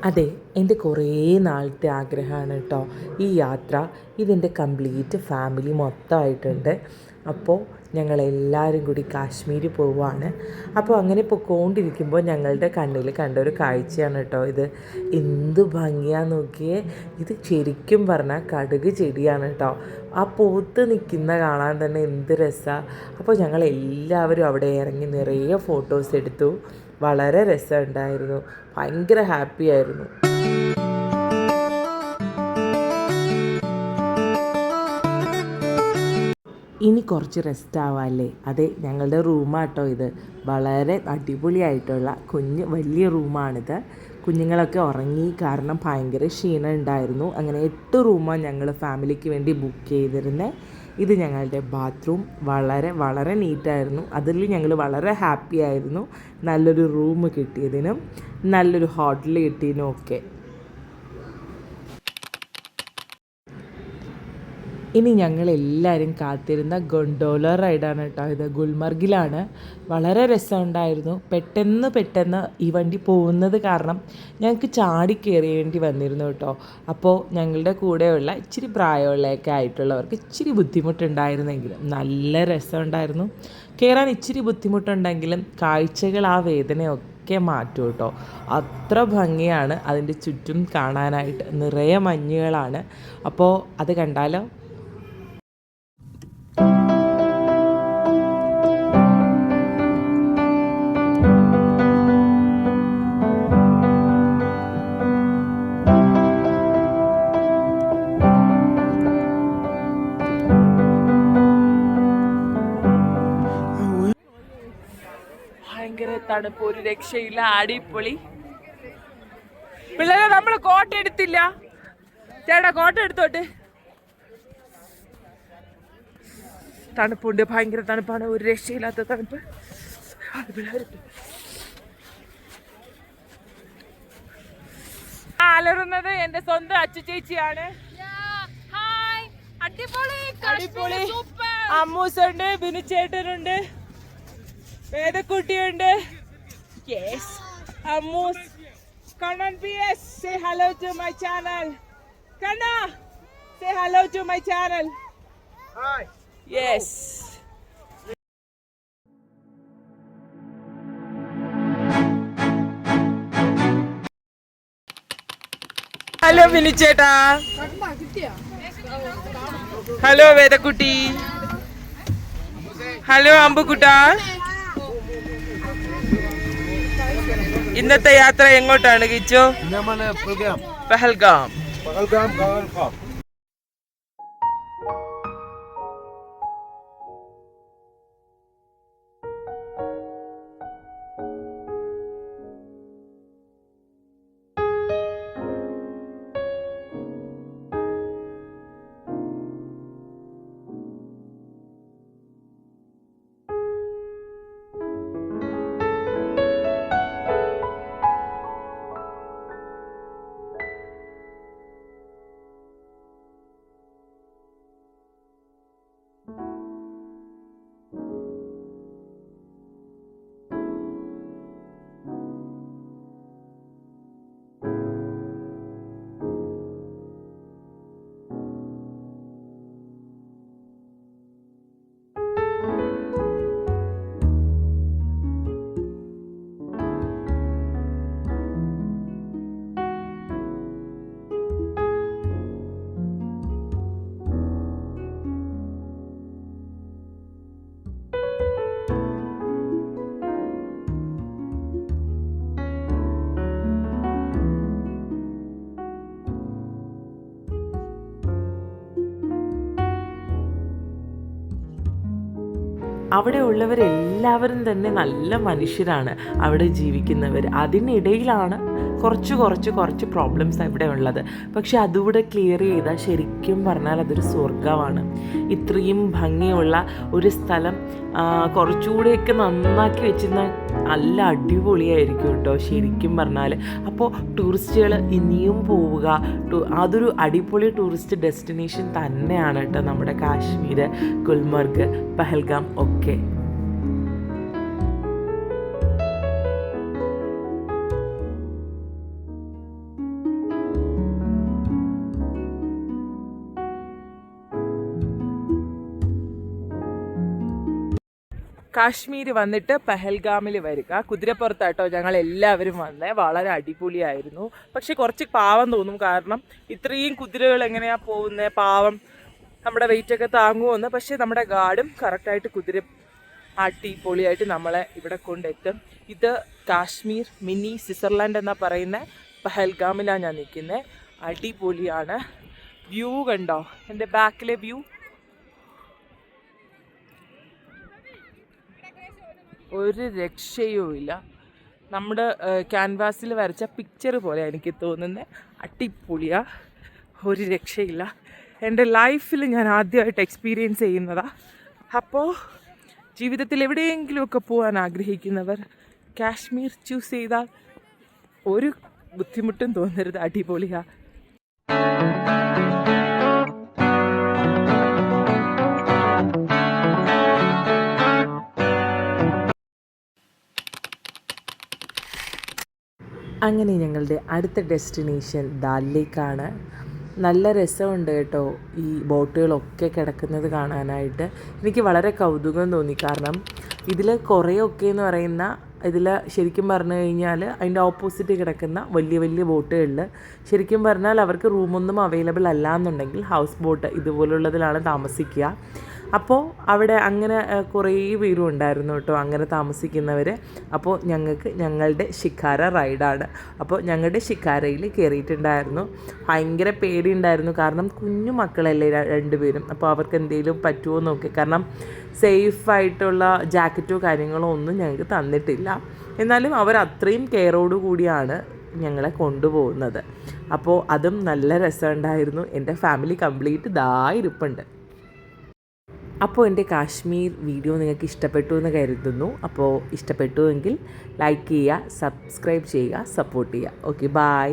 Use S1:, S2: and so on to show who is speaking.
S1: അതെ, എൻ്റെ കുറേ നാളത്തെ ആഗ്രഹമാണ് കേട്ടോ ഈ യാത്ര. ഇതെൻ്റെ കംപ്ലീറ്റ് ഫാമിലി മൊത്തമായിട്ടുണ്ട്. അപ്പോൾ ഞങ്ങളെല്ലാവരും കൂടി കാശ്മീർ പോവുകയാണ്. അപ്പോൾ അങ്ങനെ പൊയ്ക്കൊണ്ടിരിക്കുമ്പോൾ ഞങ്ങളുടെ കണ്ണിൽ കണ്ട ഒരു കാഴ്ചയാണ് കേട്ടോ ഇത്. എന്ത് ഭംഗിയാന്ന് നോക്കിയേ. ഇത് ശരിക്കും പറഞ്ഞാൽ കടുക് ചെടിയാണ് കേട്ടോ. ആ പൂത്ത് നിൽക്കുന്ന കാണാൻ തന്നെ എന്ത് രസമാണ്. അപ്പോൾ ഞങ്ങളെല്ലാവരും അവിടെ ഇറങ്ങി നിറയെ ഫോട്ടോസ് എടുത്തു. വളരെ രസമുണ്ടായിരുന്നു. ഭയങ്കര ഹാപ്പി ആയിരുന്നു. ഇനി കുറച്ച് റെസ്റ്റ് ആവാമല്ലേ. അതെ, ഞങ്ങളുടെ റൂമാട്ടോ ഇത്. വളരെ അടിപൊളിയായിട്ടുള്ള വലിയ റൂമാണിത്. കുഞ്ഞുങ്ങളൊക്കെ ഉറങ്ങി, കാരണം ഭയങ്കര ക്ഷീണം ഉണ്ടായിരുന്നു. അങ്ങനെ 8 റൂമാണ് ഞങ്ങൾ ഫാമിലിക്ക് വേണ്ടി ബുക്ക് ചെയ്തിരുന്നത്. ഇത് ഞങ്ങളുടെ ബാത്റൂം. വളരെ വളരെ നീറ്റായിരുന്നു. അതിൽ ഞങ്ങൾ വളരെ ഹാപ്പി ആയിരുന്നു. നല്ലൊരു റൂം കിട്ടിയതിനും നല്ലൊരു ഹോട്ടൽ കിട്ടിയതിനും ഒക്കെ. ഇനി ഞങ്ങളെല്ലാവരും കാത്തിരുന്ന ഗൊണ്ടോല റൈഡാണ് കേട്ടോ ഇത്. ഗുൽമർഗിലാണ്. വളരെ രസമുണ്ടായിരുന്നു. പെട്ടെന്ന് ഈ വണ്ടി പോകുന്നത് കാരണം ഞങ്ങൾക്ക് ചാടി കയറേണ്ടി വന്നിരുന്നു കേട്ടോ. അപ്പോൾ ഞങ്ങളുടെ കൂടെയുള്ള ഇച്ചിരി പ്രായമുള്ളതൊക്കെ ആയിട്ടുള്ളവർക്ക് ഇച്ചിരി ബുദ്ധിമുട്ടുണ്ടായിരുന്നെങ്കിലും നല്ല രസമുണ്ടായിരുന്നു. കയറാൻ ഇച്ചിരി ബുദ്ധിമുട്ടുണ്ടെങ്കിലും കാഴ്ചകൾ ആ വേദനയൊക്കെ മാറ്റും കേട്ടോ. അത്ര ഭംഗിയാണ് അതിൻ്റെ ചുറ്റും കാണാനായിട്ട്. നിറയെ മഞ്ഞുകളാണ്. അപ്പോൾ അത് കണ്ടാലോ. ഭയങ്കര തണുപ്പ്, ഒരു രക്ഷയില്ല. അടിപൊളി. പിള്ളേരെ നമ്മൾ കോട്ട എടുത്തില്ല. ചേട്ടാ കോട്ട എടുത്തോട്ട്. തണുപ്പുണ്ട്, ഭയങ്കര തണുപ്പാണ്. ഒരു രക്ഷയില്ലാത്ത തണുപ്പ്. അലറുന്നത് എൻ്റെ സ്വന്തം അച്ചു ചേച്ചിയാണ്. അടിപൊളി. അമ്മൂസുണ്ട്, ബിനുചേട്ടനുണ്ട്, വേദക്കുട്ടിയുണ്ട്. Yes, Ammu's. Kanan PS, say hello to my channel. Kana, say hello to my channel. Hi. Yes. Hello Vinicheta. Hello Vedakutti. Hello Ambukutta. ഇന്നത്തെ യാത്ര എങ്ങോട്ടാണ് കിച്ചു? പഹൽഗാം. അവിടെ ഉള്ളവരെല്ലാവരും തന്നെ നല്ല മനുഷ്യരാണ് അവിടെ ജീവിക്കുന്നവർ. അതിനിടയിലാണ് കുറച്ച് പ്രോബ്ലംസ് ഇവിടെ ഉള്ളത്. പക്ഷെ അതുകൂടെ ക്ലിയർ ചെയ്താൽ ശരിക്കും പറഞ്ഞാൽ അതൊരു സ്വർഗമാണ്. ഇത്രയും ഭംഗിയുള്ള ഒരു സ്ഥലം കുറച്ചുകൂടെയൊക്കെ നന്നാക്കി വെച്ചിരുന്ന നല്ല അടിപൊളിയായിരിക്കും കേട്ടോ ശരിക്കും പറഞ്ഞാൽ. അപ്പോൾ ടൂറിസ്റ്റുകൾ ഇനിയും പോവുക. അതൊരു അടിപൊളി ടൂറിസ്റ്റ് ഡെസ്റ്റിനേഷൻ തന്നെയാണ് കേട്ടോ നമ്മുടെ കാശ്മീർ, ഗുൽമർഗ്, പഹൽഗാം ഒക്കെ. കാശ്മീർ വന്നിട്ട് പഹൽഗാമിൽ വരിക. കുതിരപ്പുറത്താട്ടോ ഞങ്ങൾ എല്ലാവരും വന്നേ. വളരെ അടിപൊളിയായിരുന്നു. പക്ഷെ കുറച്ച് പാവം തോന്നും, കാരണം ഇത്രയും കുതിരകൾ എങ്ങനെയാണ് പോകുന്നത്, പാവം നമ്മുടെ വെയിറ്റൊക്കെ താങ്ങുമെന്ന്. പക്ഷേ നമ്മുടെ ഗാർഡും കറക്റ്റായിട്ട് കുതിര അടിപൊളിയായിട്ട് നമ്മളെ ഇവിടെ കൊണ്ടെത്തും. ഇത് കാശ്മീർ മിനി സ്വിറ്റ്സർലാൻഡ് എന്നാ പറയുന്ന പഹൽഗാമിലാണ് ഞാൻ നിൽക്കുന്നത്. അടിപൊളിയാണ്. വ്യൂ കണ്ടോ, എൻ്റെ ബാക്കിലെ വ്യൂ ഒരു രക്ഷയുമില്ല. നമ്മുടെ ക്യാൻവാസിൽ വരച്ച പിക്ചർ പോലെ എനിക്ക് തോന്നുന്നത്. അടിപൊളിയാണ്, ഒരു രക്ഷയില്ല. എൻ്റെ ലൈഫിൽ ഞാൻ ആദ്യമായിട്ട് എക്സ്പീരിയൻസ് ചെയ്യുന്നതാണ്. അപ്പോൾ ജീവിതത്തിൽ എവിടെയെങ്കിലുമൊക്കെ പോകാൻ ആഗ്രഹിക്കുന്നവർ കാശ്മീർ ചൂസ് ചെയ്താൽ ഒരു ബുദ്ധിമുട്ടും തോന്നരുത്. അടിപൊളിയാണ്. അങ്ങനെ ഞങ്ങളുടെ അടുത്ത ഡെസ്റ്റിനേഷൻ ദാൽ ലേക്കാണ്. നല്ല രസമുണ്ട് കേട്ടോ ഈ ബോട്ടുകളൊക്കെ കിടക്കുന്നത് കാണാനായിട്ട്. എനിക്ക് വളരെ കൗതുകം തോന്നി, കാരണം ഇതിൽ കുറേയൊക്കെ എന്ന് പറയുന്ന ഇതിൽ ശരിക്കും പറഞ്ഞു കഴിഞ്ഞാൽ അതിൻ്റെ ഓപ്പോസിറ്റ് കിടക്കുന്ന വലിയ വലിയ ബോട്ടുകളിൽ ശരിക്കും പറഞ്ഞാൽ അവർക്ക് റൂമൊന്നും അവൈലബിൾ അല്ല എന്നുണ്ടെങ്കിൽ ഹൗസ് ബോട്ട് ഇതുപോലുള്ളതിലാണ് താമസിക്കുക. അപ്പോൾ അവിടെ അങ്ങനെ കുറേ പേരും ഉണ്ടായിരുന്നു കേട്ടോ അങ്ങനെ താമസിക്കുന്നവർ. അപ്പോൾ ഞങ്ങളുടെ ഷിക്കാര റൈഡാണ്. അപ്പോൾ ഞങ്ങളുടെ ഷിക്കാരയിൽ കയറിയിട്ടുണ്ടായിരുന്നു. ഭയങ്കര പേടിയുണ്ടായിരുന്നു, കാരണം കുഞ്ഞു മക്കളല്ലേ രണ്ടുപേരും. അപ്പോൾ അവർക്ക് എന്തെങ്കിലും പറ്റുമോ നോക്കി, കാരണം സേഫായിട്ടുള്ള ജാക്കറ്റോ കാര്യങ്ങളോ ഒന്നും ഞങ്ങൾക്ക് തന്നിട്ടില്ല. എന്നാലും അവർ അത്രയും കെയറോടു കൂടിയാണ് ഞങ്ങളെ കൊണ്ടുപോകുന്നത്. അപ്പോൾ അതും നല്ല രസമുണ്ടായിരുന്നു. എൻ്റെ ഫാമിലി കംപ്ലീറ്റ് ഇരിപ്പുണ്ട്. അപ്പോൾ എൻ്റെ കാശ്മീർ വീഡിയോ നിങ്ങൾക്ക് ഇഷ്ടപ്പെട്ടു എന്ന് കരുതുന്നു. അപ്പോൾ ഇഷ്ടപ്പെട്ടുവെങ്കിൽ ലൈക്ക് ചെയ്യുക, സബ്സ്ക്രൈബ് ചെയ്യുക, സപ്പോർട്ട് ചെയ്യുക. Okay, by.